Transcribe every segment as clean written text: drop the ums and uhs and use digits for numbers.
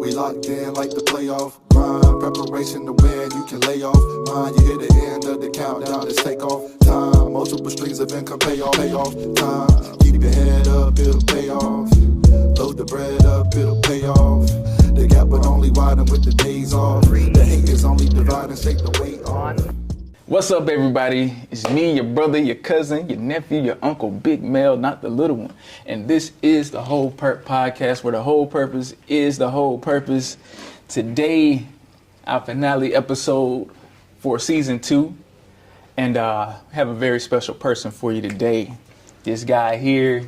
We locked in like the playoff grind. Preparation to win, you can lay off. Mind, you hit the end of the countdown, it's take off time. Multiple streams of income, pay off time. Keep your head up, it'll pay off. Load the bread up, it'll pay off. The gap would only widen with the days off. The hate is only dividing, shake the weight off. What's up, everybody? It's me, your brother, your cousin, your nephew, your uncle, Big Mel, not the little one. And this is the Whole Purp podcast, where the whole purpose is the whole purpose. Today, our finale episode for season 2. And have a very special person for you today. This guy here,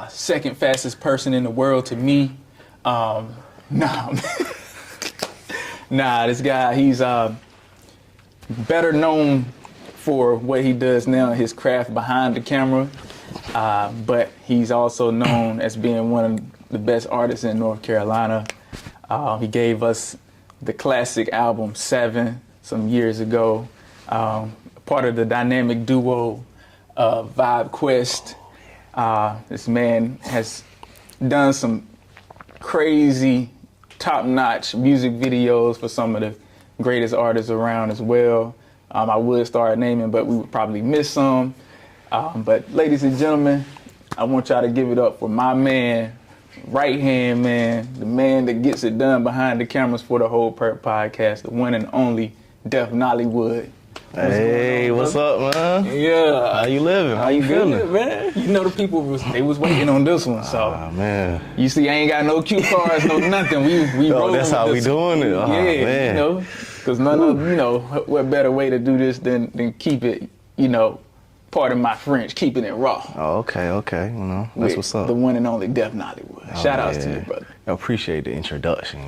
second fastest person in the world to me. This guy, he's better known for what he does now, his craft behind the camera, but he's also known as being one of the best artists in North Carolina. He gave us the classic album 7 some years ago, part of the dynamic duo Vibe Quest. This man has done some crazy top-notch music videos for some of the greatest artists around as well. I would start naming, but we would probably miss some. But ladies and gentlemen, I want y'all to give it up for my man, right-hand man, the man that gets it done behind the cameras for the Whole Purp podcast, the one and only Def Nollywood. Hey, what's up, man? Yeah. How you living? How you feeling, man? You know the people was waiting on this one, so. Man. You see, I ain't got no cue cards, no nothing. We rolling. That's how we doing it. Yeah, man. You know, because what better way to do this than keep it, pardon my French, keeping it raw. Oh, okay. That's what's up. The one and only Def Nollywood. Shout outs to you, brother. I appreciate the introduction,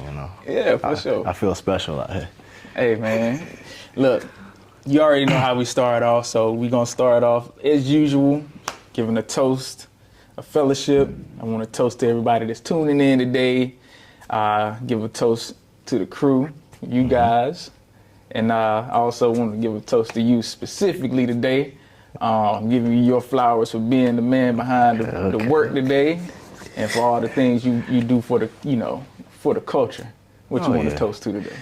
Yeah, for sure. I feel special out here. Hey, man. Look, you already know how we start off, so we're going to start off as usual, giving a toast, a fellowship. I want to toast to everybody that's tuning in today. Give a toast to the crew, you guys. And I also want to give a toast to you specifically today. Giving you your flowers for being the man behind the work today and for all the things you do for the, for the culture. What you want to toast to today?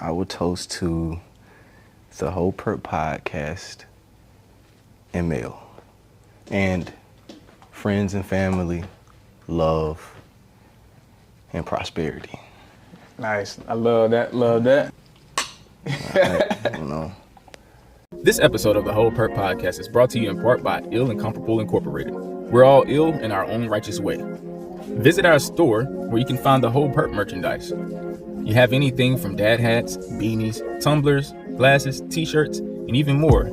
I would toast to the Whole Purp podcast and Mel. And friends and family, love, and prosperity. Nice. I love that. This episode of the Whole Purp podcast is brought to you in part by Ill and Comfortable Incorporated. We're all ill in our own righteous way. Visit our store where you can find the Whole Purp merchandise. You have anything from dad hats, beanies, tumblers, glasses, t-shirts, and even more.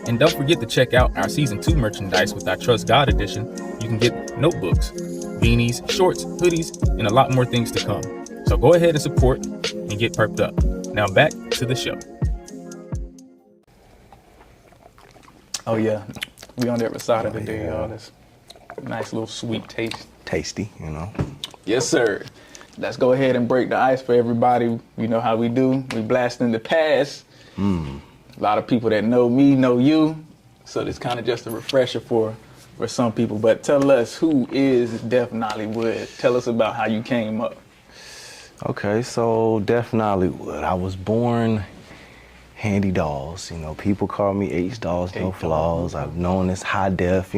And don't forget to check out our season 2 merchandise with our Trust God edition. You can get notebooks, beanies, shorts, hoodies, and a lot more things to come. So go ahead and support and get perped up. Now back to the show. Oh yeah, we on the other side of the day, y'all. This nice little sweet taste. Tasty, Yes, sir. Let's go ahead and break the ice for everybody. You know how we do. We blasting the past. A lot of people that know me know you. So it's kind of just a refresher for some people. But tell us, who is Def Nollywood? Tell us about how you came up. Okay, so Def Nollywood. I was born Handy Dolls. People call me H Dolls, no flaws. I've known as High Def,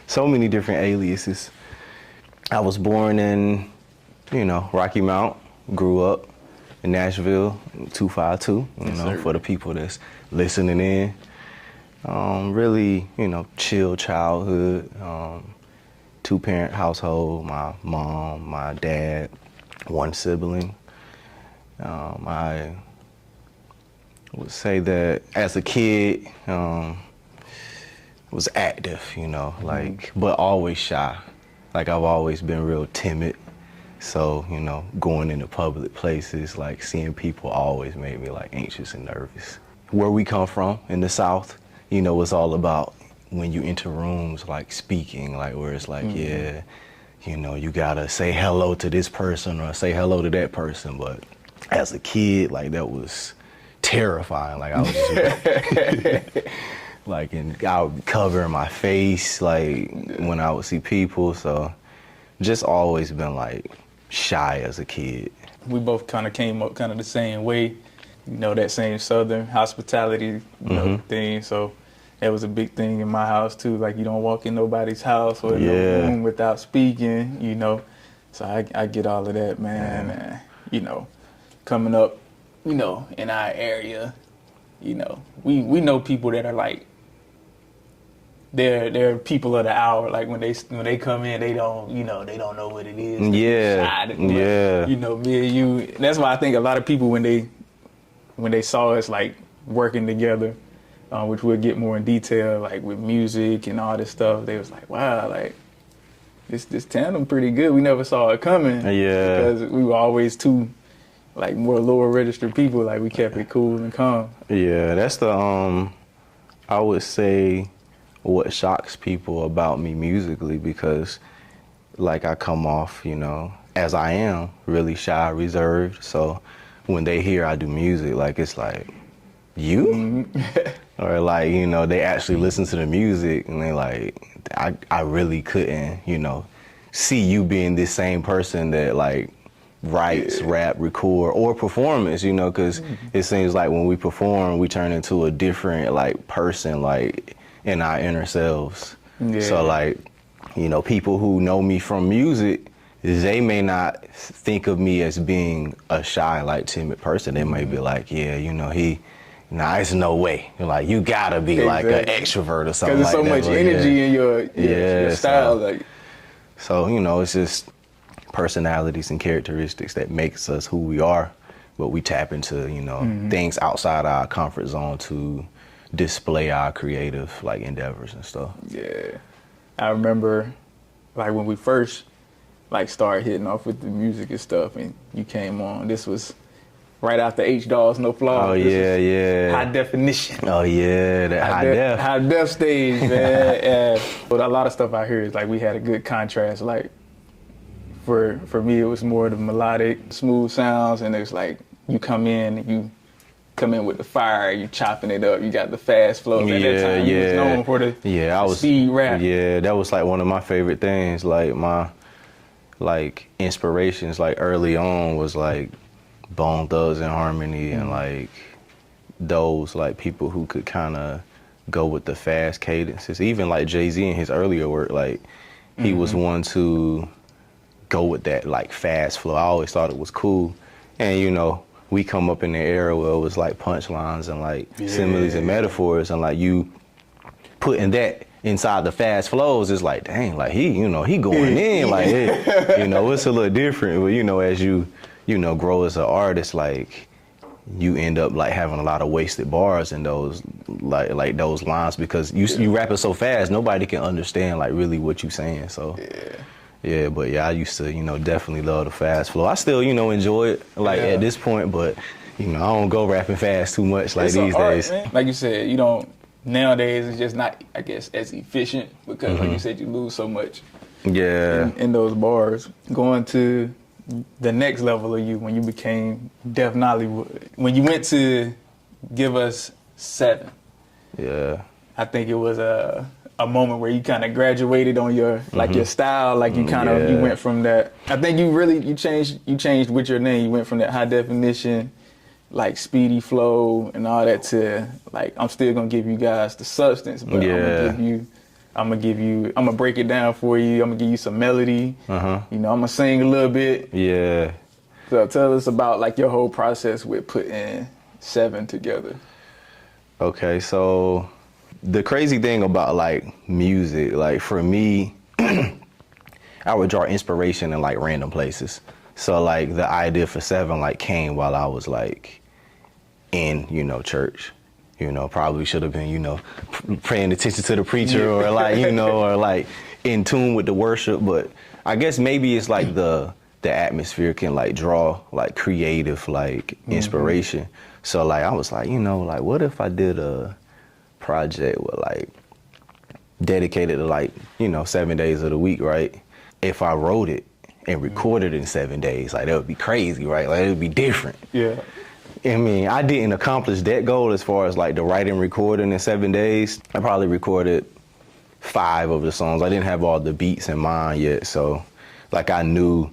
so many different aliases. I was born in, Rocky Mount, grew up in Nashville, 252, for the people that's listening in. Really, chill childhood, 2-parent household, my mom, my dad, 1 sibling. I would say that as a kid, was active, but always shy. Like I've always been real timid. So, going into public places, like seeing people always made me anxious and nervous. Where we come from in the South, it's all about when you enter rooms speaking, where it's you gotta say hello to this person or say hello to that person. But as a kid, that was terrifying. I was just and I would cover my face when I would see people. So just always been shy as a kid? We both kind of came up kind of the same way, you know, that same Southern hospitality, you know, thing. So that was a big thing in my house too. Like, you don't walk in nobody's house or in no room without speaking, you know. So I get all of that, man. And, you know, coming up, you know, in our area, you know, we know people that are like, they're people of the hour. Like when they come in, they don't know what it is. Yeah. You know, me and you. That's why I think a lot of people when they saw us like working together, which we'll get more in detail, like with music and all this stuff, they was like, wow, like this tandem pretty good. We never saw it coming. Yeah. Because we were always two like more lower registered people. Like we kept it cool and calm. Yeah, that's the I would say what shocks people about me musically, because like I come off, you know, as I am, really shy, reserved. So when they hear I do music, like it's like, you? Or like, you know, they actually listen to the music and they like, I really couldn't, you know, see you being this same person that like writes, rap, record, or performance, you know, because it seems like when we perform, we turn into a different like person, like in our inner selves. So like, you know, people who know me from music, they may not think of me as being a shy, like timid person. They may be like, yeah, you know, it's no way. You're like, you gotta be like an extrovert or something like that. Because there's so much energy in your style. So, you know, it's just personalities and characteristics that makes us who we are, but we tap into, you know, things outside our comfort zone to display our creative like endeavors and stuff. Yeah. I remember like when we first like started hitting off with the music and stuff and you came on, this was right after H-Dolls, No Flaws. Oh yeah. High definition. Oh yeah, that high def stage, man. But a lot of stuff I hear is like we had a good contrast. Like for me, it was more the melodic, smooth sounds, and it's like you come in with the fire, you chopping it up, you got the fast flow. At that time, you was known for the speed rap. Yeah, that was like one of my favorite things. Like my inspirations like early on was like Bone Thugs and Harmony and like those like people who could kind of go with the fast cadences. Even like Jay-Z in his earlier work, like he was one to go with that like fast flow. I always thought it was cool. And you know, we come up in the era where it was like punchlines and like similes and metaphors, and like you putting that inside the fast flows is like, dang, like he going in, like you know, it's a little different. But you know, as you grow as an artist, like you end up like having a lot of wasted bars in those like those lines, because you rap it so fast, nobody can understand like really what you saying. So yeah, but yeah, I used to, you know, definitely love the fast flow. I still, you know, enjoy it like at this point, but you know, I don't go rapping fast too much like these days. Man. Like you said, you don't, nowadays it's just not, I guess, as efficient because like you said, you lose so much in those bars. Going to the next level of you when you became Def Nollywood, when you went to give us 7. Yeah. I think it was a moment where you kind of graduated on your like your style, like you kind of you went from that. I think you changed with your name. You went from that high definition, like speedy flow and all that to like, I'm still gonna give you guys the substance, but I'm gonna break it down for you. I'm gonna give you some melody. You know, I'm gonna sing a little bit. Yeah. So tell us about like your whole process with putting 7 together. Okay, so the crazy thing about like music, like for me, I would draw inspiration in like random places. So like the idea for 7 like came while I was like in, you know, church. You know, probably should have been, you know, paying attention to the preacher or like, you know, or like in tune with the worship. But I guess maybe it's like the atmosphere can like draw like creative like inspiration. So like I was like, you know, like what if I did a project with like dedicated to like, you know, 7 days of the week, right? If I wrote it and recorded it in 7 days, like that would be crazy, right? Like it would be different. Yeah. I mean, I didn't accomplish that goal as far as like the writing, recording in 7 days. I probably recorded 5 of the songs. I didn't have all the beats in mind yet, so like I knew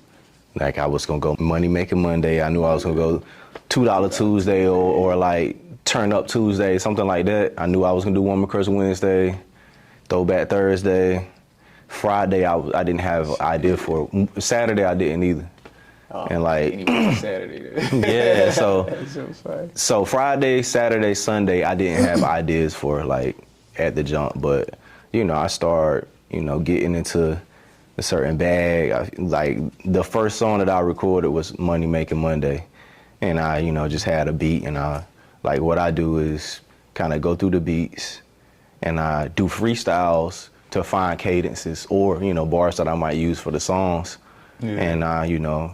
Like I was gonna go Money Making Monday. I knew I was gonna go $2 Tuesday or like Turn Up Tuesday, something like that. I knew I was gonna do Woman Crush Wednesday, Throwback Thursday. Friday I didn't have an idea for. Saturday I didn't either. And like Saturday. yeah, so Friday, Saturday, Sunday I didn't have ideas for like at the jump, but you know I started getting into a certain bag. Like the first song that I recorded was Money Making Monday, and I just had a beat, and like what I do is kind of go through the beats, and I do freestyles to find cadences or bars that I might use for the songs. Yeah. And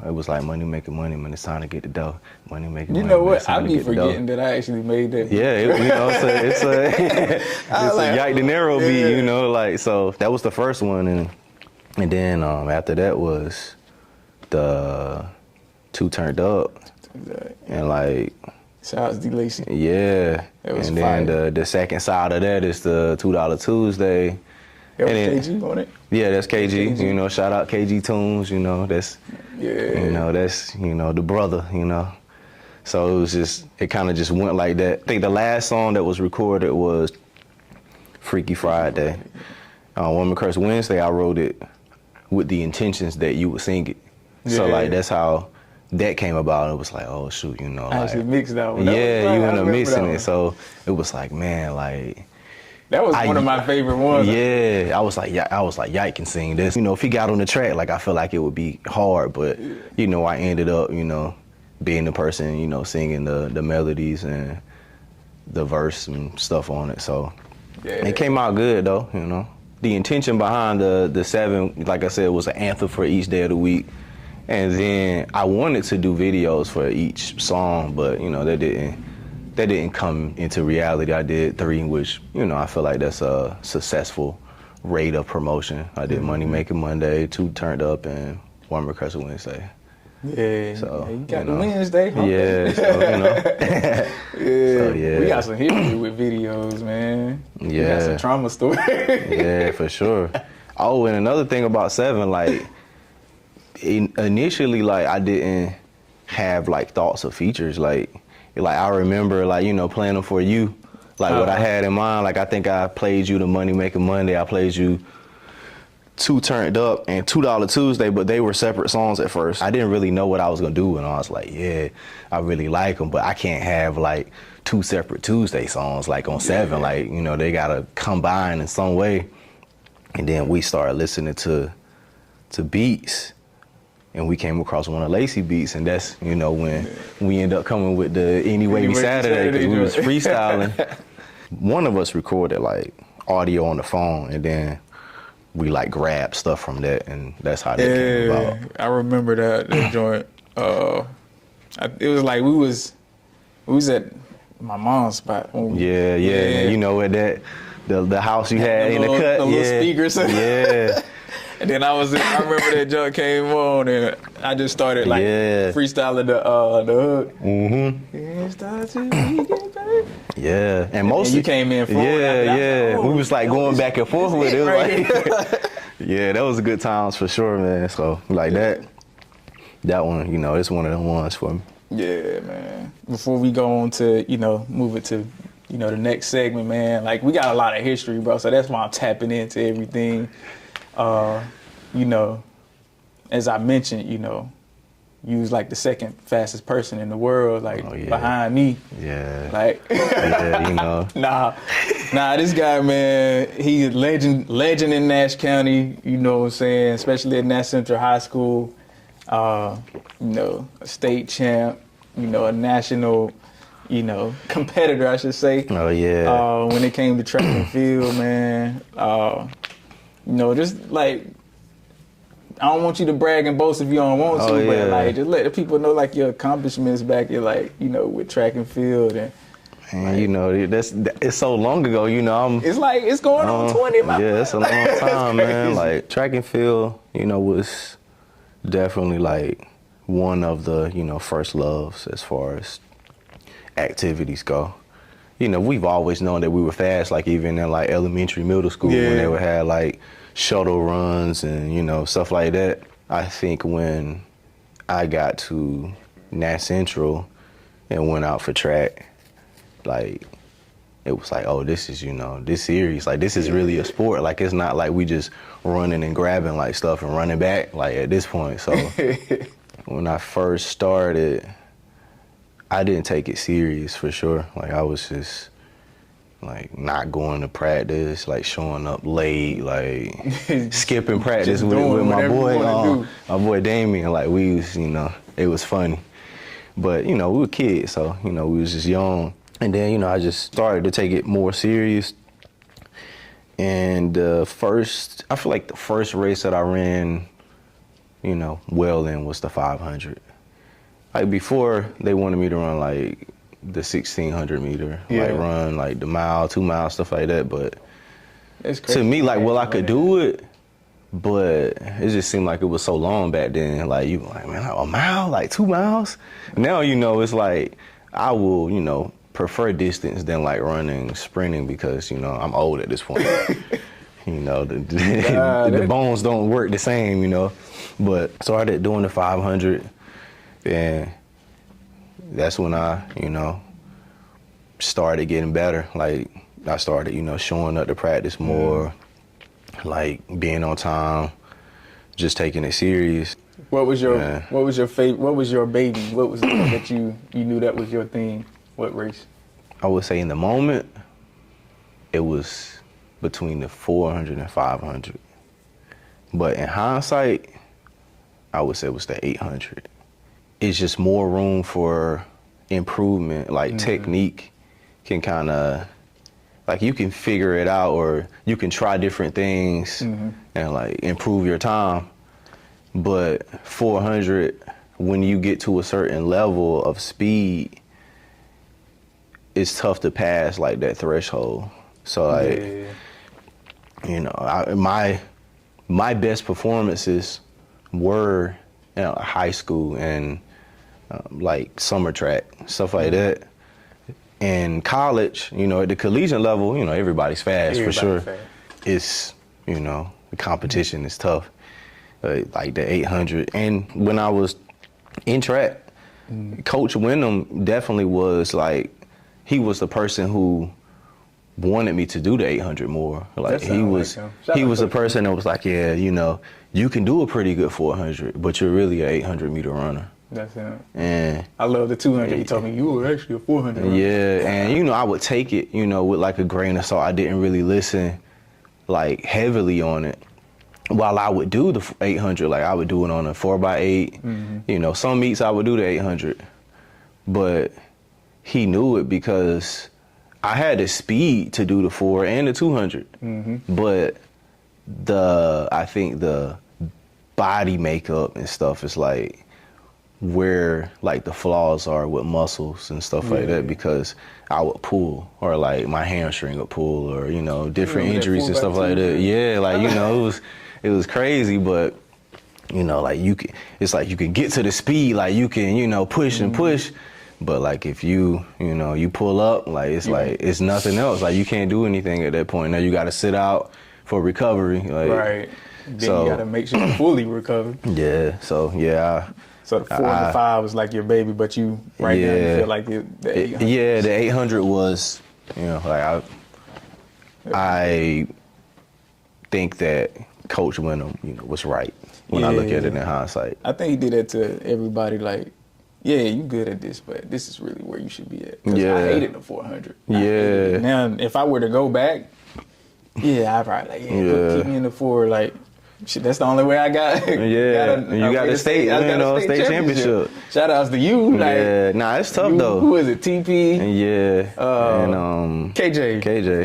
it was like money making money, man. It's time to get the dough. Money making money. You know what? I be forgetting that I actually made that. Yeah, it's a Yike De Niro beat, like so. That was the first one, and then after that was the Two Turned Up, and like shout out to D Lacy. Yeah, and fire. Then the second side of that is the $2 Tuesday. That was KG on it? Yeah, that's KG. Shout out KG Tunes, that's that's the brother, So it kind of just went like that. I think the last song that was recorded was Freaky Friday. Woman Crush Wednesday, I wrote it with the intentions that you would sing it. Yeah. So like that's how that came about. It was like, oh shoot, I actually mixed that one. Yeah, you ended up mixing it. So it was like, man, like that was one of my favorite ones. Yeah, I was like, Yike can sing this. If he got on the track, like I feel like it would be hard, but I ended up, being the person, singing the melodies and the verse and stuff on it. So it came out good though, The intention behind the 7, like I said, was an anthem for each day of the week. And then I wanted to do videos for each song, but that didn't come into reality. I did 3, which, I feel like that's a successful rate of promotion. I did Money Making Monday, 2 Turned Up, and Woman Crush Wednesday. Yeah, so you got the Wednesday, huh? Yeah, so, yeah. So, yeah. We got some history with videos, man. Yeah. We got some trauma stories. Yeah, for sure. Oh, and another thing about 7, like, initially, like, I didn't have, like, thoughts of features, like I remember, like, playing them for you. Like, what I had in mind, like, I think I played you the Money Making Monday. I played you 2 Turned Up and $2 Tuesday, but they were separate songs at first. I didn't really know what I was going to do, and I was like, yeah, I really like them, but I can't have, like, 2 separate Tuesday songs, like, on 7. Like, they got to combine in some way. And then we started listening to beats. And we came across one of Lacy beats, and that's, when we end up coming with the Anyway Saturday, because we was freestyling. One of us recorded, like, audio on the phone, and then we, like, grabbed stuff from that, and that's how that came about. I remember that joint. It was like we was at my mom's spot. Yeah. At that, the house you had in the cut. The little speakers. Yeah. And then I remember that joint came on, and I just started like freestyling the hook. Yeah, and most you came in for it. We was like going back and forth with it. Like, yeah, that was good times for sure, man. So like that one, it's one of the ones for me. Yeah, man. Before we go on to move it to the next segment, man. Like we got a lot of history, bro. So that's why I'm tapping into everything. As I mentioned, you was like the second fastest person in the world, like behind me. Yeah. Like, Nah, this guy, man, he is legend in Nash County, you know what I'm saying, especially at Nash Central High School, a state champ, a national, competitor, I should say. Oh, yeah. When it came to track and field, man, just like, I don't want you to brag and boast if you don't want to, but like, just let the people know like your accomplishments back in like, with track and field and. And like, it's so long ago, it's like, it's going on 20, my yeah, it's a long time, man. Like track and field, was definitely like one of the, first loves as far as activities go. We've always known that we were fast, like even in like elementary, middle school, when they would have like shuttle runs and, stuff like that. I think when I got to Nat Central and went out for track, like, it was like, oh, this is, this serious. Like, this is really a sport. Like, it's not like we just running and grabbing, like, stuff and running back, like, at this point. So when I first started, I didn't take it serious for sure. Like, I was just, like, not going to practice, like, showing up late, like, skipping practice with my boy Damien. Like, we was, it was funny. But, we were kids, so, we was just young. And then, I just started to take it more serious. And I feel like the first race that I ran, well in was the 500. Like, before, they wanted me to run, like, the 1,600 meter, like, run, like, the mile, 2 miles, stuff like that. But to me, like, well, I could do it, but it just seemed like it was so long back then. Like, you like, man, a mile, like 2 miles? Now, it's like, I will, prefer distance than, like, running, sprinting, because, I'm old at this point. The bones don't work the same, But started doing the 500, and that's when I, started getting better. Like, I started, showing up to practice more, like, being on time, just taking it serious. What was your favorite? What was your baby? What was it that you knew that was your thing? What race? I would say in the moment, it was between the 400 and 500. But in hindsight, I would say it was the 800. It's just more room for improvement. Like, technique can kind of, like, you can figure it out, or you can try different things and, like, improve your time. But 400, when you get to a certain level of speed, it's tough to pass, like, that threshold. So, like, my best performances were high school and like summer track, stuff like that. In college, at the collegiate level, everybody's fast for sure. It's, the competition is tough, like the 800. And when I was in track, Coach Wyndham definitely was like, he was the person who wanted me to do the 800 more. Like, he was the person that was like, yeah, you can do a pretty good 400, but you're really an 800 meter runner. That's him. And I love the 200. He told me you were actually a 400 runner. Yeah, and I would take it, with like a grain of salt. I didn't really listen, like, heavily on it. While I would do the 800, like, I would do it on a 4x8. Some meets I would do the 800, but he knew it because I had the speed to do the 4 and the 200, but I think the body makeup and stuff is like where, like, the flaws are with muscles and stuff like that, because I would pull, or like my hamstring would pull, or different injuries and stuff like that. Yeah, like, it was crazy, but like, it's like you can get to the speed, like, you can push and push. But, like, if you pull up, like, it's like, it's nothing else. Like, you can't do anything at that point. Now you got to sit out for recovery. Like, right. Then you got to make sure you fully recover. Yeah. So, yeah. So the 4 and the 5 was like your baby, but you now you feel like the 800. Yeah, the 800 was, like, I think that Coach Wyndham, was right when I look at it in hindsight. I think he did that to everybody, like, yeah, you good at this, but this is really where you should be at. Because I hated the 400. Yeah. Now, if I were to go back, I'd probably like, keep me in the 4. Like, shit, that's the only way I got. Yeah, you got the state championship. Shout outs to you. Like, it's tough though. Who is it? TP. And KJ. KJ.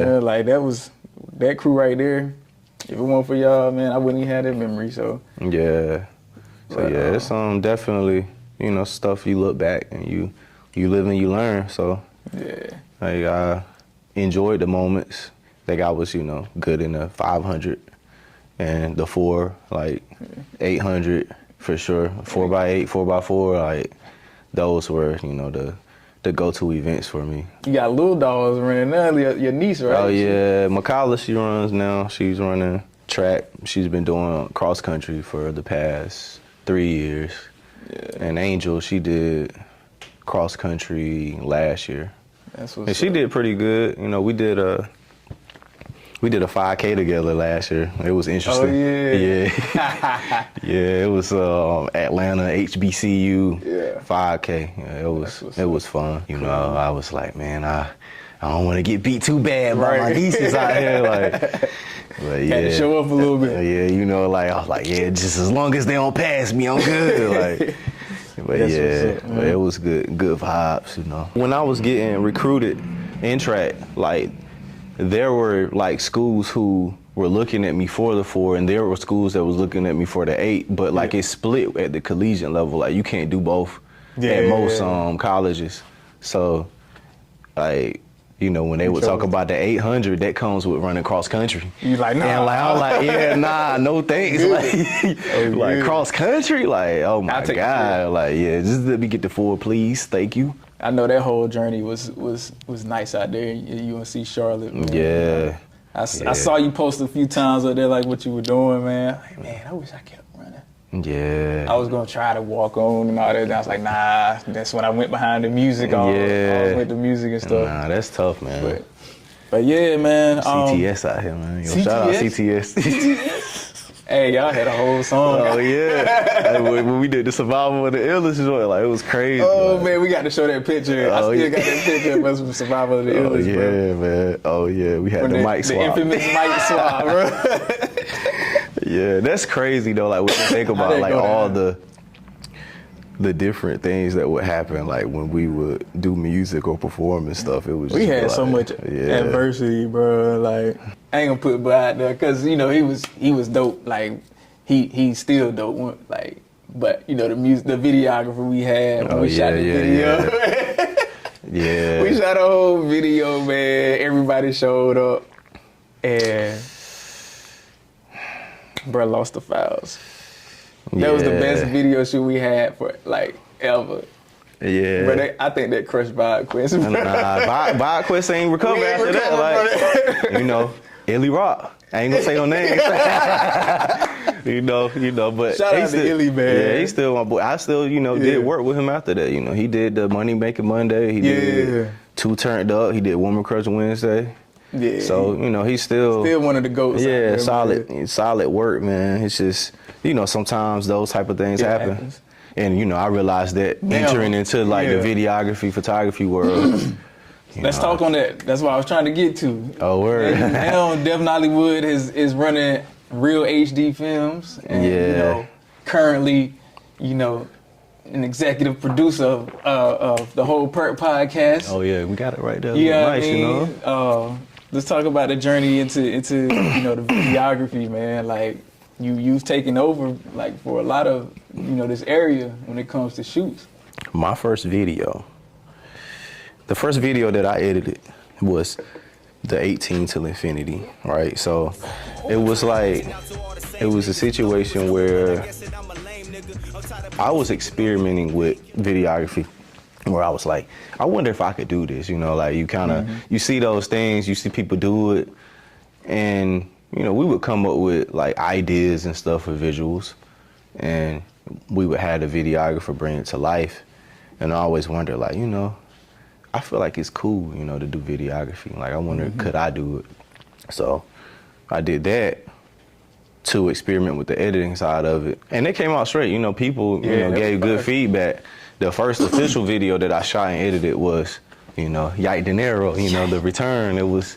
Man, like, that crew right there. If it weren't for y'all, man, I wouldn't even have that memory. So it's definitely, stuff you look back and you live and you learn. So like, I enjoyed the moments. Like, I was, good in the 500 and the 4, like 800 for sure. 4x8, 4x4, like, those were, the go-to events for me. You got little dogs running now, your niece, right? Oh yeah, Makala, she runs now. She's running track. She's been doing cross country for the past 3 years. And Angel, she did cross country last year. That's what's And she did pretty good. You know, we did a 5K together last year. It was interesting. Oh, yeah. Yeah. Yeah, it was Atlanta HBCU 5K. Yeah, it was fun. You know, I was like, man, I don't want to get beat too bad by my nieces out here. Like, but yeah. Had to show up a little bit. Yeah, you know, like I was like, yeah, just as long as they don't pass me, I'm good. Like, but That's yeah, what's up, but it was good vibes, you know. When I was getting recruited in track, like there were like schools who were looking at me for the 4, and there were schools that was looking at me for the 8. But like it's split at the collegiate level. Like you can't do both at most colleges. So like, you know, when they would talk about the 800, that comes with running cross country. You like, nah. And like, I was like, yeah, nah, no thanks. Like cross country, like, oh my God, like, yeah, just let me get the 4, please, thank you. I know that whole journey was nice out there in UNC Charlotte. Man. Yeah. I saw you post a few times out there, like what you were doing, man. Like, man, I wish I kept running. Yeah. I was gonna try to walk on and all that. And I was like, nah. That's when I went behind the music. I was with the music and stuff. Nah, that's tough, man. But yeah, man. CTS out here, man. Yo, CTS? shout out CTS. Hey, y'all had a whole song. Oh yeah. When we did the Survival of the Illest joint, like it was crazy. Oh man, we got to show that picture. I still got that picture of us from Survival of the Illest, yeah, bro. man. Oh yeah, we had the mic swap. The infamous mic swap, bro. Yeah, that's crazy though. Like when you think about like all the different things that would happen, like when we would do music or perform and stuff, it was. We had so much adversity, bro. Like I ain't gonna put Bud out there because you know he was dope. Like he's still dope. Like, but you know the videographer we had when we shot the video. Yeah. We shot a whole video, man. Everybody showed up, and bro lost the files. That was the best video shoot we had for like ever. Yeah. But I think that crushed Bob Quest. Nah, Bob Quest ain't recovered after that. Like, you know, Illy Rock. I ain't gonna say no names. you know, but shout out to Illy, man. Yeah, he's still my boy. I still, did work with him after that. You know, he did the Money Making Monday. He did 2 Turned Up. He did Woman Crush Wednesday. Yeah. So, he's still one of the GOATs. Yeah, solid work, man. It's just, sometimes those type of things happen. And, I realized that entering into like the videography, photography world. Let's talk on that. That's what I was trying to get to. Oh, word. Now Def Nollywood is running Real HD Films. And, currently, an executive producer of the Whole Purp podcast. Oh, yeah, we got it right there. Yeah, nice, let's talk about the journey into the videography, man. Like you've taken over like for a lot of this area when it comes to shoots. My first video, the first video that I edited was the 18 Till Infinity, right? So it was a situation where I was experimenting with videography. Where I was like, I wonder if I could do this, like you kind of, you see those things, you see people do it, and, we would come up with like ideas and stuff for visuals, and we would have the videographer bring it to life, and I always wonder like, I feel like it's cool, to do videography. Like I wonder, could I do it? So I did that to experiment with the editing side of it, and it came out straight. People, gave good feedback. The first official video that I shot and edited was, Yike Dinero, the return. It was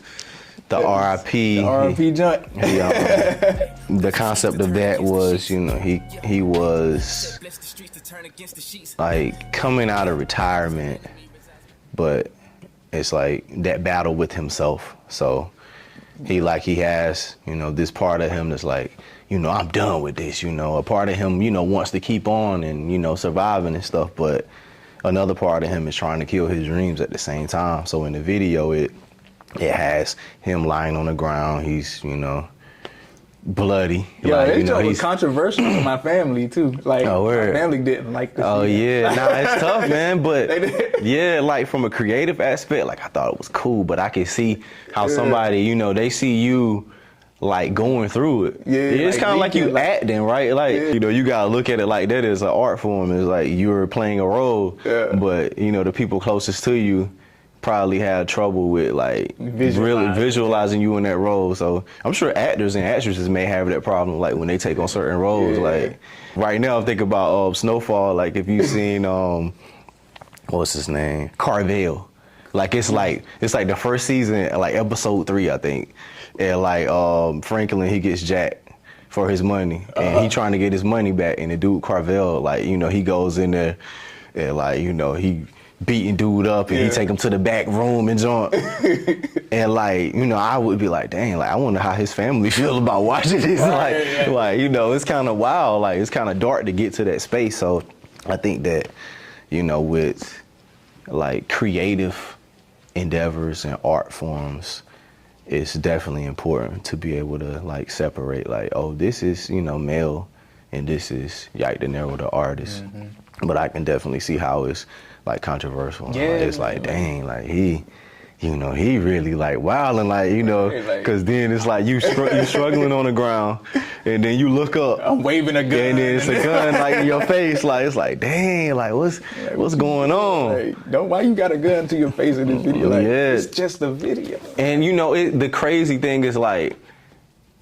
the RIP. The RIP joint. The concept of that was, he was like coming out of retirement, but it's like that battle with himself. So he has, this part of him that's like, I'm done with this, a part of him, wants to keep on and, surviving and stuff, but another part of him is trying to kill his dreams at the same time. So in the video, it has him lying on the ground. He's, bloody. Yeah, like, it was controversial to my family too. Like, my family didn't like this. Oh yeah, it's tough, man. But yeah, like from a creative aspect, like I thought it was cool, but I can see how somebody, they see you like going through it. Yeah, it's like kind of like you like, acting, right? Like, yeah. you know, you gotta look at it like that as an art form. It's like you're playing a role, Yeah. but you know, the people closest to you probably had trouble with like really visualizing you in that role. So I'm sure actors and actresses may have that problem, like when they take on certain roles. Yeah. Like right now, I'm thinking about Snowfall. Like if you've seen what's his name, Carvel. Like it's like the first season, like episode 3, I think. And like Franklin, he gets jacked for his money, and he trying to get his money back. And the dude Carvel, like, you know, he goes in there and like, you know, he beating dude up, and he take him to the back room and jump. And like, you know, I would be like, dang, like I wonder how his family feel about watching this. Like, you know, it's kind of wild. Like it's kind of dark to get to that space. So I think that, you know, with like creative endeavors and art forms, it's definitely important to be able to like separate, like, oh, this is, you know, male, and this is Yike De Niro, the artist. But I can definitely see how it's like controversial. Yeah, it's like, dang, like he, you know, he really like wilding, like, you know, because then it's like you struggling on the ground, and then you look up, I'm waving a gun, and then it's a gun like in your face, like it's like, dang, like what's going on? Like, don't, why you got a gun to your face in this video? Like, it's just a video. And you know, the crazy thing is like,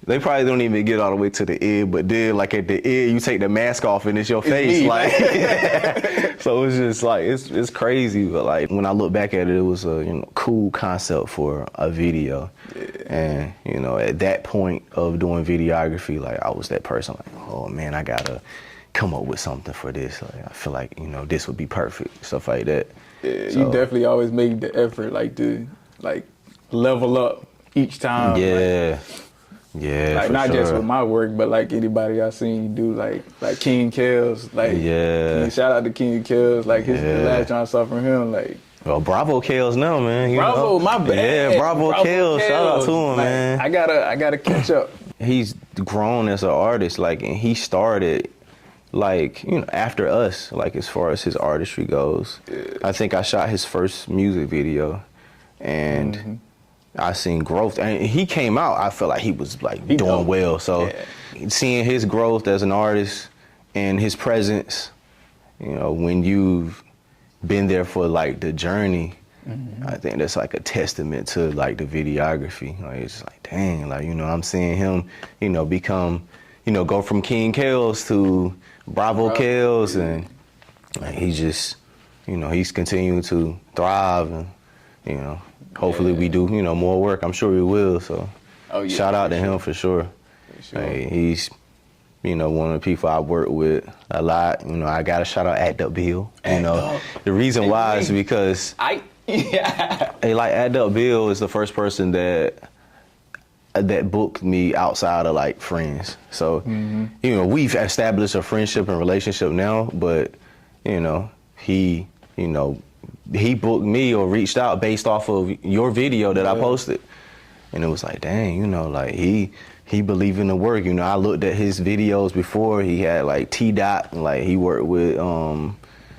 they probably don't even get all the way to the end, but then like at the end, you take the mask off and it's your face, me. like. So it's just like it's crazy, but like when I look back at it, it was a, you know, cool concept for a video. And you know, at that point of doing videography, like I was that person, like, oh man, I gotta come up with something for this. Like, I feel like, you know, this would be perfect, stuff like that. Yeah, So, you definitely always make the effort, like to like level up each time. Yeah. Like, yeah, like for not sure. just with my work, but like anybody I seen you do, like King Kells, like shout out to King Kells, like his the last time I saw from him, like. Well, Bravo Kells now, man. You Bravo, know? my bad. Yeah, Bravo Kells. Shout out to him, like, man. I gotta catch up. He's grown as an artist, like, and he started, like, you know, after us, like, as far as his artistry goes. I think I shot his first music video, and I seen growth. And he came out, I felt like he was like doing well. So seeing his growth as an artist and his presence, you know, when you've been there for like the journey, I think that's like a testament to like the videography. Like it's like, dang, like, you know, I'm seeing him, you know, become, you know, go from King Kells to Bravo Kells, and like, he just, you know, he's continuing to thrive, and, you know, hopefully we do, you know, more work. I'm sure we will. So shout out to him for sure. Like, he's, you know, one of the people I work with a lot. You know, I got to shout out Act Up Bill. You know, the reason why is because like Act Up Bill is the first person that booked me outside of like friends. So, you know, we've established a friendship and relationship now, but, you know, he booked me or reached out based off of your video that I posted. And it was like, dang, you know, like he believed in the work. You know, I looked at his videos before. He had like T-Dot, and like he worked with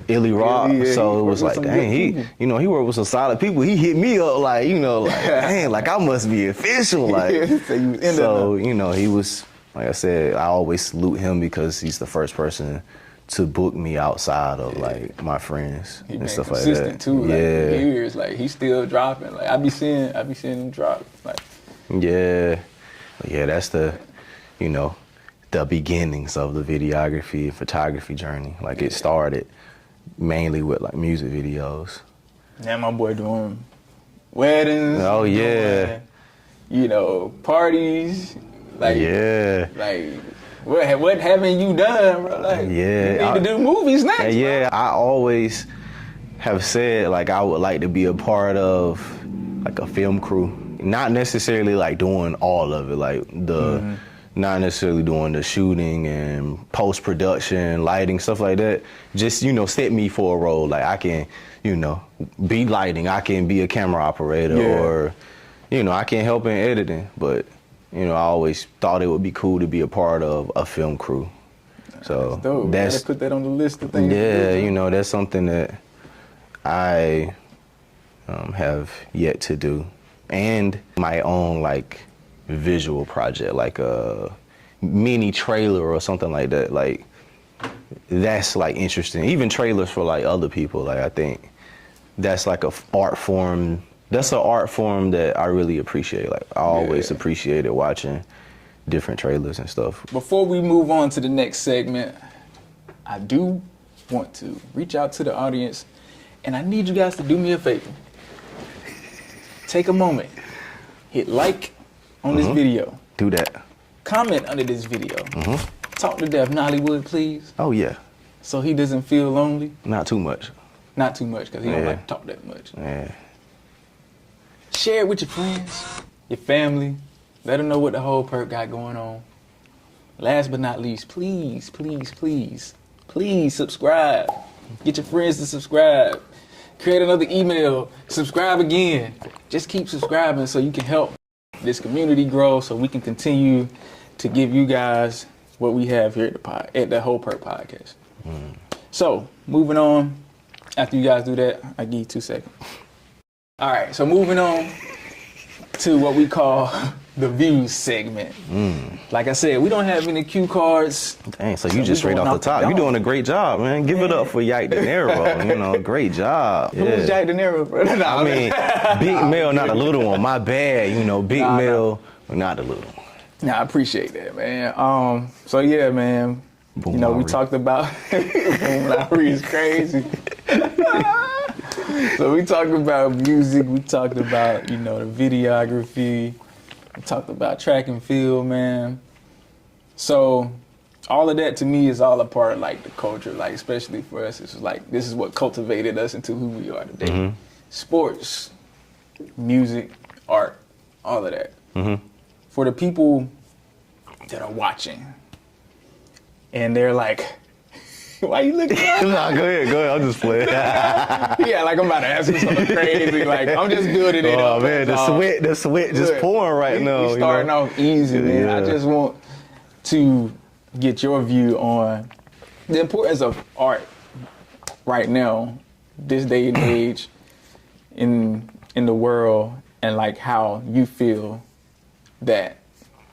Illy Rock. So it was like, dang, he worked with some solid people. He hit me up like, you know, like, dang, like I must be official. Like, so, you know, he was, like I said, I always salute him because he's the first person to book me outside of like my friends and stuff like that. Consistent too, like years, like he's still dropping. Like I be seeing him drop. Like that's the, you know, the beginnings of the videography and photography journey. Like it started mainly with like music videos. Yeah, my boy doing weddings. Oh yeah. Doing, you know, parties. Like like. What haven't you done, bro? Like, you need to do movies next. Yeah, I always have said like I would like to be a part of like a film crew. Not necessarily like doing all of it, like the not necessarily doing the shooting and post-production, lighting, stuff like that. Just, you know, set me for a role. Like I can, you know, be lighting, I can be a camera operator, or, you know, I can help in editing, but you know, I always thought it would be cool to be a part of a film crew. So that's dope. Gotta put that on the list of things. Yeah, you know, that's something that I have yet to do, and my own like visual project, like a mini trailer or something like that. Like, that's like interesting. Even trailers for like other people. Like, I think that's like a art form. That's an art form that I really appreciate. Like, I always appreciated watching different trailers and stuff. Before we move on to the next segment, I do want to reach out to the audience, and I need you guys to do me a favor. Take a moment, hit like on this video. Do that. Comment under this video. Talk to Def Nollywood, please. Oh yeah. So he doesn't feel lonely. Not too much. Not too much, because he don't like to talk that much. Yeah. Share it with your friends, your family. Let them know what the Whole Purp got going on. Last but not least, please, please, please, please subscribe. Get your friends to subscribe. Create another email. Subscribe again. Just keep subscribing so you can help this community grow, so we can continue to give you guys what we have here at the Whole Purp podcast. So, moving on. After you guys do that, I give you 2 seconds. All right, so moving on to what we call the views segment. Like I said, we don't have any cue cards. Dang, so you just straight off the top. You're doing a great job, man. Give it up for Yike De Niro. You know, great job. Who's Yike De Niro, bro? I mean, Big Mill, not a little one. My bad. You know, Big Mill, not a little one. Nah, I appreciate that, man. So yeah, man. Boom, you know, we Lowry. talked about Boom Lowry is crazy. So we talked about music. We talked about, you know, the videography. We talked about track and field, man. So all of that to me is all a part of like the culture, like especially for us. It's like this is what cultivated us into who we are today. Sports, music, art, all of that. For the people that are watching and they're like, why you looking at me? Nah, go ahead. I'll just play. Yeah, like I'm about to ask you something crazy. Like I'm just building it up. Oh man, the sweat just pouring right now. We starting off easy, man. Yeah. I just want to get your view on the importance of art right now, this day and age in the world, and like how you feel that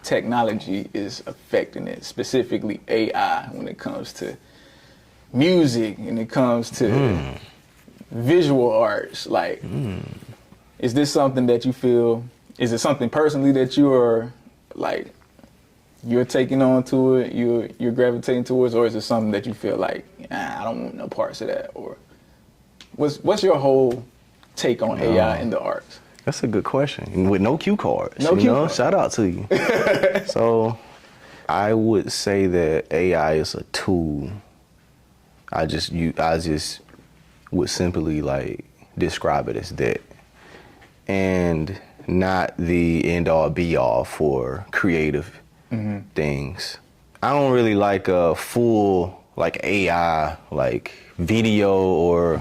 technology is affecting it, specifically AI, when it comes to music and it comes to visual arts. Like, is this something that you feel, is it something personally that you are like, you're taking on to it, you're gravitating towards, or is it something that you feel like, I don't want no parts of that? Or what's your whole take on AI in the arts? That's a good question. With no cue cards. No cue cards. Shout out to you. So I would say that AI is a tool. I just would simply like describe it as that, and not the end all be all for creative things. I don't really like a full like AI like video or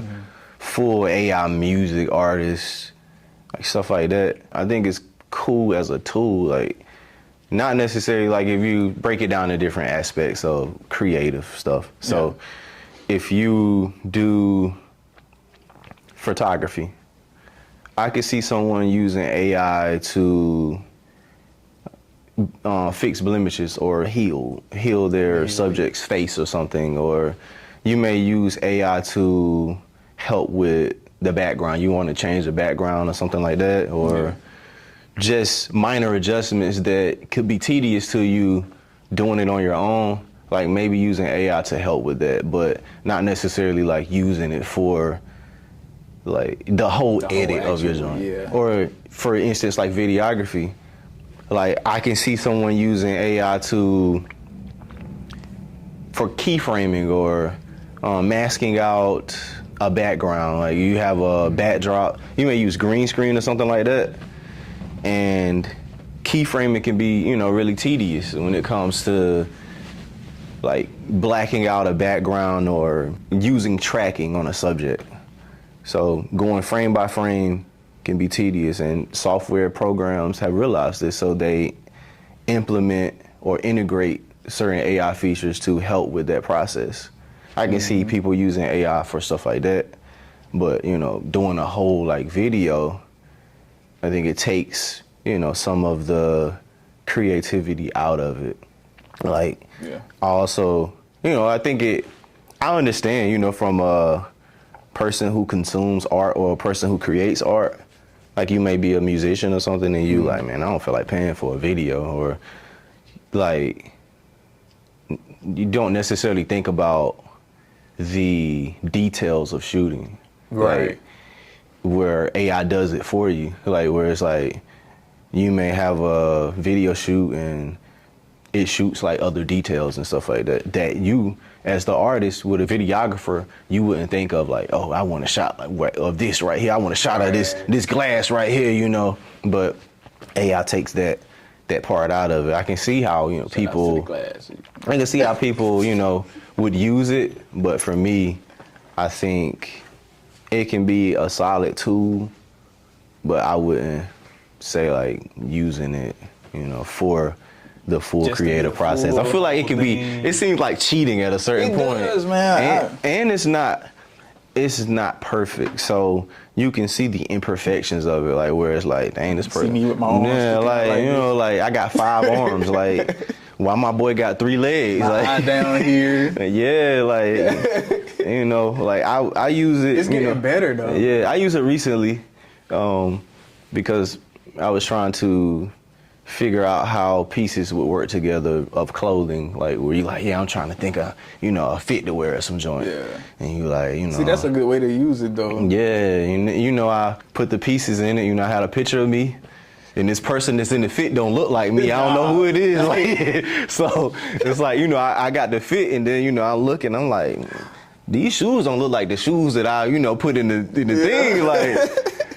full AI music artist, like stuff like that. I think it's cool as a tool, like not necessarily like if you break it down to different aspects of creative stuff. So if you do photography, I could see someone using AI to fix blemishes or heal their subject's face or something. Or you may use AI to help with the background. You want to change the background or something like that, or just minor adjustments that could be tedious to you doing it on your own. Like maybe using AI to help with that, but not necessarily like using it for like the whole edit of your joint. Yeah. Or for instance, like videography, like I can see someone using AI for keyframing or masking out a background. Like you have a backdrop, you may use green screen or something like that, and keyframing can be, you know, really tedious when it comes to like blacking out a background or using tracking on a subject. So going frame by frame can be tedious, and software programs have realized this, so they implement or integrate certain AI features to help with that process. I can see people using AI for stuff like that, but you know, doing a whole like video, I think it takes, you know, some of the creativity out of it. Like, Yeah. also, I think I understand, from a person who consumes art or a person who creates art. Like, you may be a musician or something and you like, man, I don't feel like paying for a video, or like, you don't necessarily think about the details of shooting. Right. Like, where AI does it for you. Like, where it's like, you may have a video shoot and it shoots like other details and stuff like that you, as the artist with a videographer, you wouldn't think of, like, oh, I want a shot of this right here. I want a shot of this glass right here, But AI takes that part out of it. I can see how, people, I can see how people, would use it. But for me, I think it can be a solid tool, but I wouldn't say like using it, for the full Just creative process. I feel like it can be. It seems like cheating at a certain point. It does, man. And it's not perfect. So you can see the imperfections of it, like where it's like, dang, this person. See me with my arms. Yeah, like this. like I got 5 arms, like. Why my boy got 3 legs? My like eye down here. Yeah, like like I use it. It's getting better though. Yeah, I use it recently, because I was trying to figure out how pieces would work together of clothing, like where you like, yeah, I'm trying to think of, a fit to wear at some joint. Yeah. And you like, See, that's a good way to use it though. Yeah, I put the pieces in it, I had a picture of me. And this person that's in the fit don't look like me. I don't know who it is. Like, so it's like, I got the fit, and then, I look and I'm like, these shoes don't look like the shoes that I, put in the thing. Like,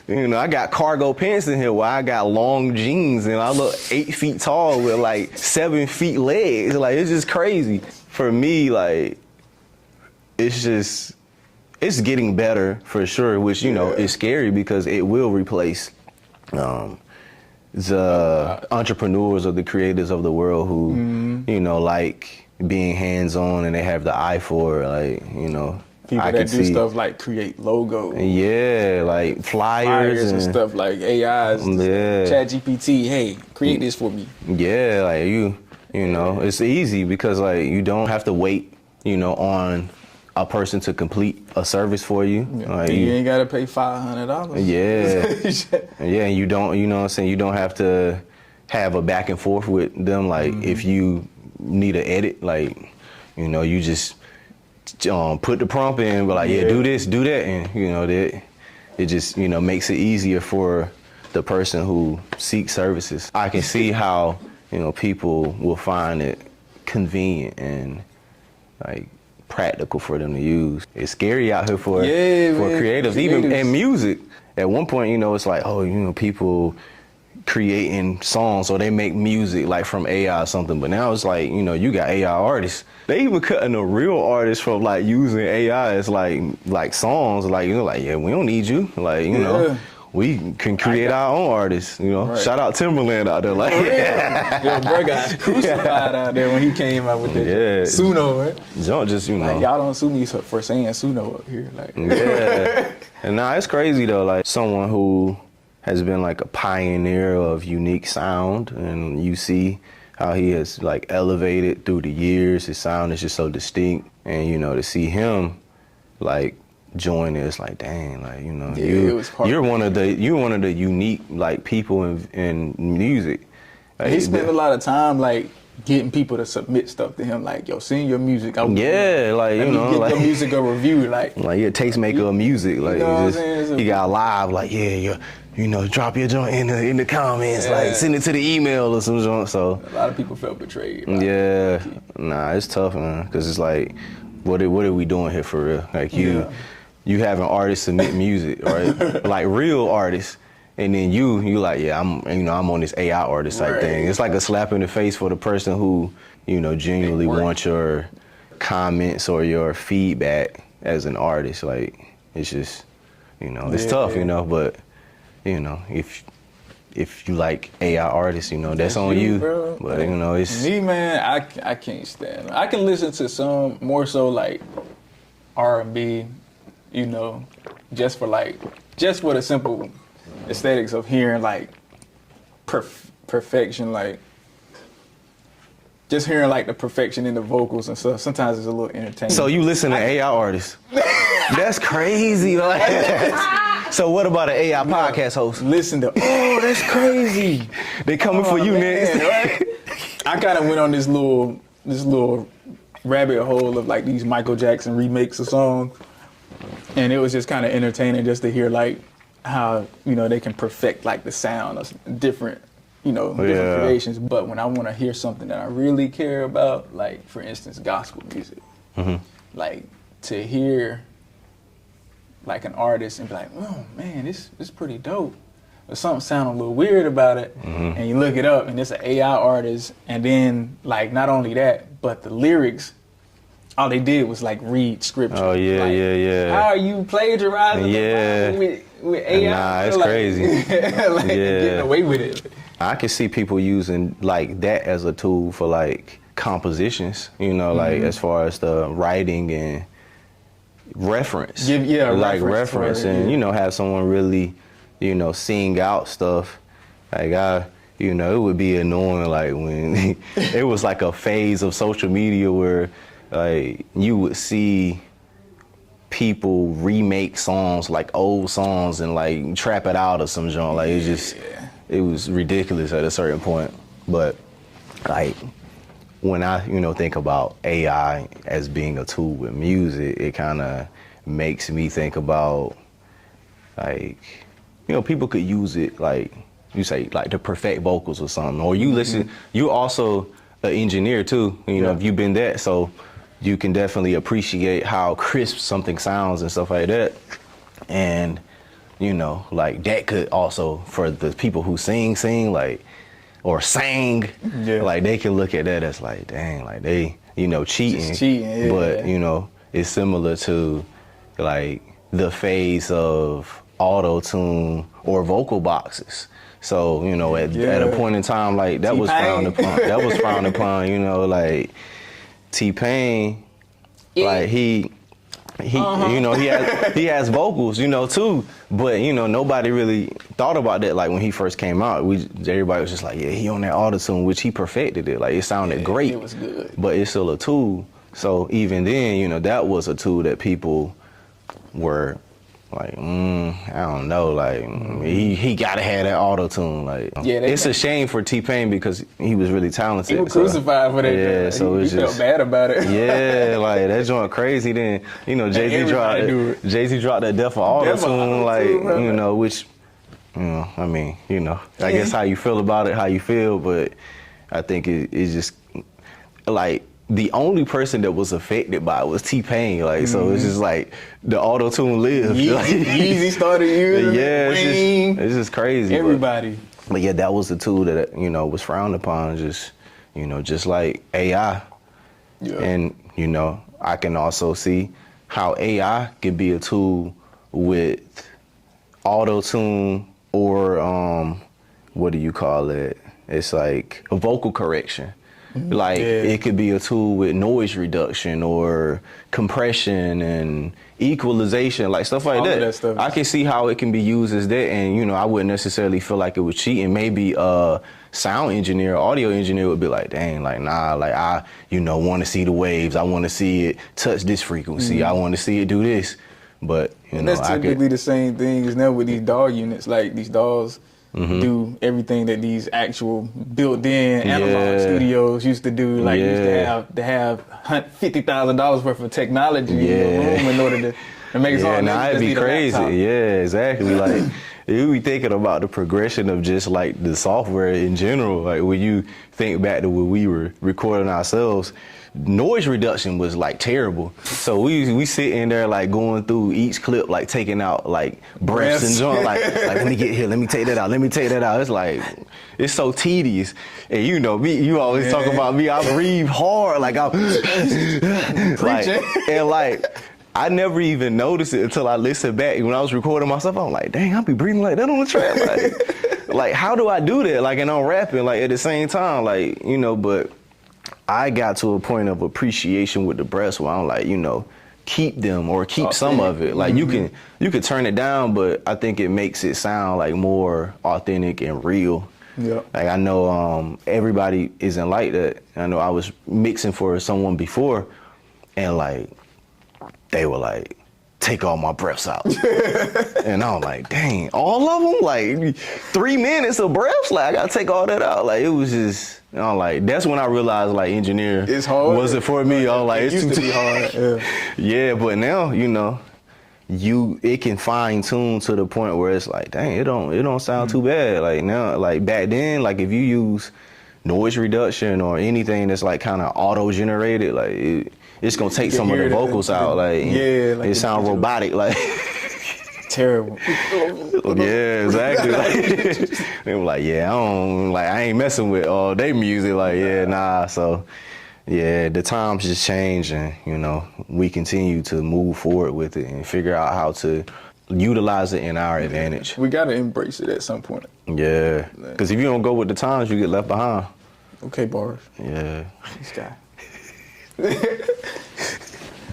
I got cargo pants in here where I got long jeans and I look 8 feet tall with like 7 feet legs. Like, it's just crazy. For me, like, it's getting better for sure, which, is scary because it will replace, the entrepreneurs or the creators of the world who, like being hands-on and they have the eye for it, like, People I that can do see stuff like create logos. Yeah, like flyers and stuff like AIs. Yeah. ChatGPT, hey, create this for me. Yeah, like it's easy because like you don't have to wait, on a person to complete a service for you. Yeah. Like, you ain't gotta pay $500. Yeah. Yeah, and you don't, you don't have to have a back and forth with them. Like if you need an edit, like, you just put the prompt in, but like, yeah, do this, do that. And, that it just, makes it easier for the person who seeks services. I can see how, people will find it convenient and like practical for them to use. It's scary out here for creatives, even in music. At one point, it's like, oh, people creating songs or they make music like from AI or something. But now it's like, you got AI artists. They even cutting a real artist from like using AI as like songs. Like, like, yeah, we don't need you. Like, we can create our own artists, Right. Shout out Timberland out there. Like, yeah, bro got crucified out there when he came out with that Suno, right? Don't just, like, y'all don't sue me for saying Suno up here. Like, yeah. And now it's crazy though, like someone who has been like a pioneer of unique sound, and you see how he has like elevated through the years. His sound is just so distinct, and to see him like join it, it's like, dang, like, you're one of the unique like people in music. Like, he spent a lot of time like getting people to submit stuff to him, like, yo, send your music. Like, get like your music a review, like a tastemaker of music, like, he got live, like, drop your joint in the comments, like, send it to the email or some joint. So a lot of people felt betrayed. Nah, it's tough, man, because it's like, what are we doing here for real? Like, you having artists submit music, right? Like real artists, and then you like, yeah, I'm on this AI artist type thing. It's like a slap in the face for the person who, genuinely wants your comments or your feedback as an artist. Like, it's just, it's tough, but, if you like AI artists, that's on you. Bro. But it's me, man. I can't stand it. I can listen to some more so like R&B, just for the simple aesthetics of hearing like perfection, like just hearing like the perfection in the vocals and stuff. Sometimes it's a little entertaining. So you listen to AI artists? That's crazy. Like, so what about an AI podcast host? Listen to, oh, that's crazy. They coming for you next. Right? I kind of went on this little rabbit hole of like these Michael Jackson remakes of songs, and it was just kind of entertaining just to hear like how, you know, they can perfect like the sound of different, you know, different creations. But when I want to hear something that I really care about, like for instance, gospel music, like to hear like an artist and be like, oh man, this is pretty dope. But something sound a little weird about it, and you look it up and it's an AI artist, and then like not only that, but the lyrics, all they did was like read scripture. Oh yeah, like, yeah. How are you plagiarizing the Bible with AI? Nah, it's like, crazy. Like getting away with it. I can see people using like that as a tool for like compositions, you know, like as far as the writing and reference. Like reference and, you know, have someone really, you know, sing out stuff. Like you know, it would be annoying like when it was like a phase of social media where like you would see people remake songs, like old songs, and like trap it out or some genre. Like it was ridiculous at a certain point. But like when I, you know, think about AI as being a tool with music, it kind of makes me think about like, you know, people could use it like you say, like to perfect vocals or something. Or you listen, you're also an engineer too, you know, if you've been that, so you can definitely appreciate how crisp something sounds and stuff like that. And, you know, like that could also, for the people who sing like, or sang, like they can look at that as like, dang, like they, you know, cheating. But, you know, it's similar to like the phase of auto-tune or vocal boxes. So, you know, at a point in time, like that was frowned upon. You know, like T-Pain, like he you know, he has vocals, you know, too. But, you know, nobody really thought about that. Like when he first came out, everybody was just like, yeah, he on that auto-tune, which he perfected it. Like it sounded great. It was good. But it's still a tool. So even then, you know, that was a tool that people were like, I don't know, like he gotta have that auto tune. Like, it's a shame for T-Pain because he was really talented. He was crucified for that. Yeah, so he felt bad about it. Yeah, like that joint crazy. Then you know, Jay-Z dropped that Def auto tune, like you know, which you know, I mean, you know, I guess how you feel about it, how you feel, but I think it's just like. The only person that was affected by it was T-Pain, like, so it's just like the auto-tune lived. Yeezy started using it. It's just crazy. Everybody. But yeah, that was the tool that, you know, was frowned upon, just, you know, just like AI. Yeah. And, you know, I can also see how AI can be a tool with auto-tune or, what do you call it? It's like a vocal correction. Like it could be a tool with noise reduction or compression and equalization, like stuff like that. I can see how it can be used as that, and you know, I wouldn't necessarily feel like it was cheating. Maybe a sound engineer, audio engineer would be like, dang, like nah, like I, you know, want to see the waves. I want to see it touch this frequency. I want to see it do this. But you know, that's typically the same thing as now with these DAW units. Like these DAWs do everything that these actual built-in analog studios used to do. Like used to have $50,000 worth of technology in your room in order to make it sound. Yeah, now it'd be crazy. Yeah, exactly. Like you be thinking about the progression of just like the software in general. Like when you think back to when we were recording ourselves, noise reduction was like terrible. So we sit in there like going through each clip, like taking out like breaths and joint, like let me get here, let me take that out, let me take that out. It's like, it's so tedious. And you know me, you always talk about me, I breathe hard, like I'm like, and like I never even noticed it until I listened back. When I was recording myself, I'm like, dang, I be breathing like that on the track. Like how do I do that? Like, and I'm rapping like at the same time, like, you know, but I got to a point of appreciation with the breaths where I'm like, you know, keep them or keep some of it. Like you can turn it down, but I think it makes it sound like more authentic and real. Yeah. Like I know everybody isn't like that. I know I was mixing for someone before, and like they were like, take all my breaths out. And I'm like, dang, all of them? Like 3 minutes of breaths? Like I gotta take all that out. Like it was just, you know, like that's when I realized like engineer it's hard. wasn't for me. I was like, it it's used too to be hard. Yeah. Yeah, but now, you know, it can fine tune to the point where it's like, dang, it don't sound too bad. Like now, like back then, like if you use noise reduction or anything that's like kind of auto generated, like it's gonna take some of the vocals out. Like like it sound robotic. Like terrible. Yeah, exactly. Like, they were like, yeah, I ain't messing with all day music. Like, yeah, nah. So, yeah, the times just change, and you know, we continue to move forward with it and figure out how to utilize it in our advantage. We gotta embrace it at some point. Yeah, because if you don't go with the times, you get left behind. Okay, bars. Yeah. This guy.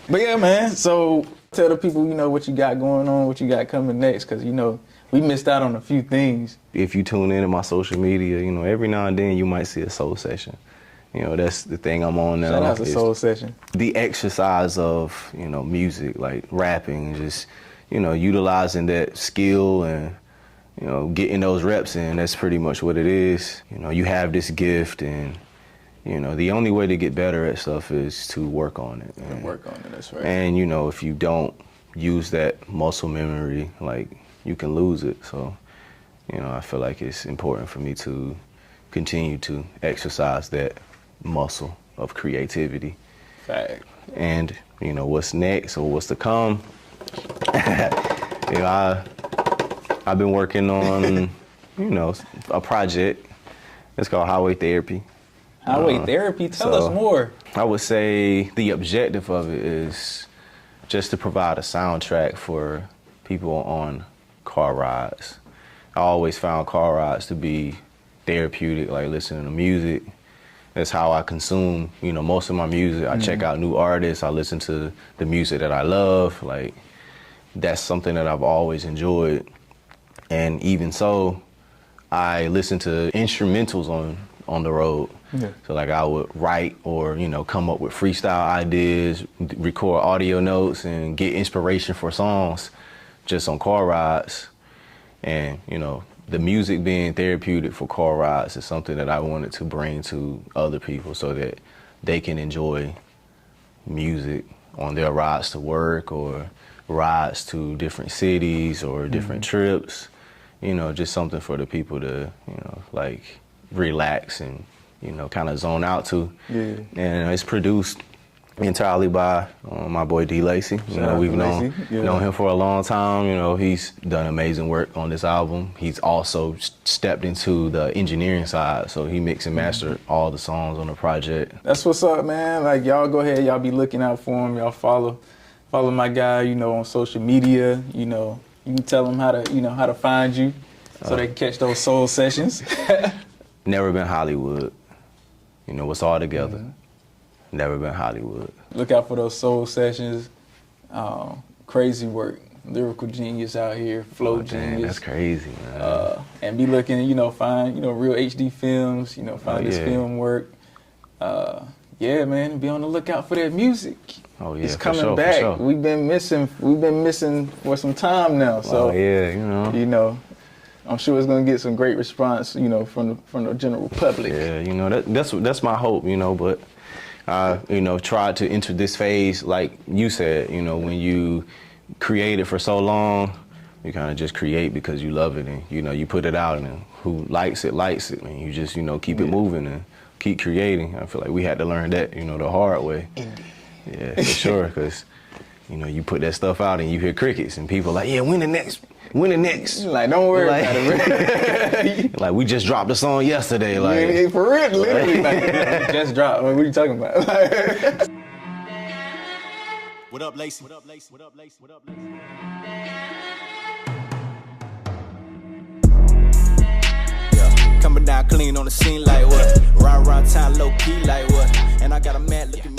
But yeah, man. So tell the people, you know, what you got going on, what you got coming next, because you know we missed out on a few things. If you tune in to my social media, you know, every now and then you might see a soul session. You know, that's the thing I'm on now. Shout out to Soul Session. The exercise of, you know, music, like rapping, just, you know, utilizing that skill and, you know, getting those reps in. That's pretty much what it is. You know, you have this gift, and, you know, the only way to get better at stuff is to work on it. And work on it, that's right. And, you know, if you don't use that muscle memory, like, you can lose it. So, you know, I feel like it's important for me to continue to exercise that muscle of creativity. Fact. And, you know, what's next or what's to come, you know, I've been working on, you know, a project. It's called Highway Therapy. Highway Therapy, tell us more. I would say the objective of it is just to provide a soundtrack for people on car rides. I always found car rides to be therapeutic, like listening to music. That's how I consume, you know, most of my music. I check out new artists. I listen to the music that I love. Like, that's something that I've always enjoyed. And even so, I listen to instrumentals on the road. Yeah. So like I would write or, you know, come up with freestyle ideas, record audio notes, and get inspiration for songs just on car rides. And, you know, the music being therapeutic for car rides is something that I wanted to bring to other people so that they can enjoy music on their rides to work or rides to different cities or different trips. You know, just something for the people to, you know, like relax and, you know, kind of zone out to. Yeah. And it's produced entirely by my boy D. Lacey. You know, we've known him for a long time. You know, he's done amazing work on this album. He's also stepped into the engineering side, so he mixed and mastered all the songs on the project. That's what's up, man. Like, y'all go ahead, y'all be looking out for him. Y'all follow my guy, you know, on social media. You know, you can tell them how to find you so they can catch those soul sessions. Never Been Hollywood. You know, it's all together. Never Been Hollywood. Look out for those soul sessions. Crazy work. Lyrical genius out here. Flow genius. That's crazy, man. And be looking, you know, find, you know, real HD films, you know, find this film work. Yeah, man, be on the lookout for that music. Oh yeah, it's coming back. For sure. We've been missing for some time now. So yeah, you know, I'm sure it's gonna get some great response, you know, from the general public. Yeah, you know, that's my hope, you know, but you know, try to enter this phase, like you said, you know, when you create it for so long, you kind of just create because you love it, and you know, you put it out, and who likes it, and you just, you know, keep it moving and keep creating. I feel like we had to learn that, you know, the hard way. Indeed. Yeah, for sure, because, you know, you put that stuff out and you hear crickets and people like, yeah, when the next? Like, don't worry about it. Like, we just dropped a song yesterday. Like, yeah, for real, literally. Like, just dropped. Like, what are you talking about? What up, Lacey? What up, Lacey? What up, Lacey? What up, Lacey? Yeah, coming down clean on the scene like what? Round town low key like what? And I got a man looking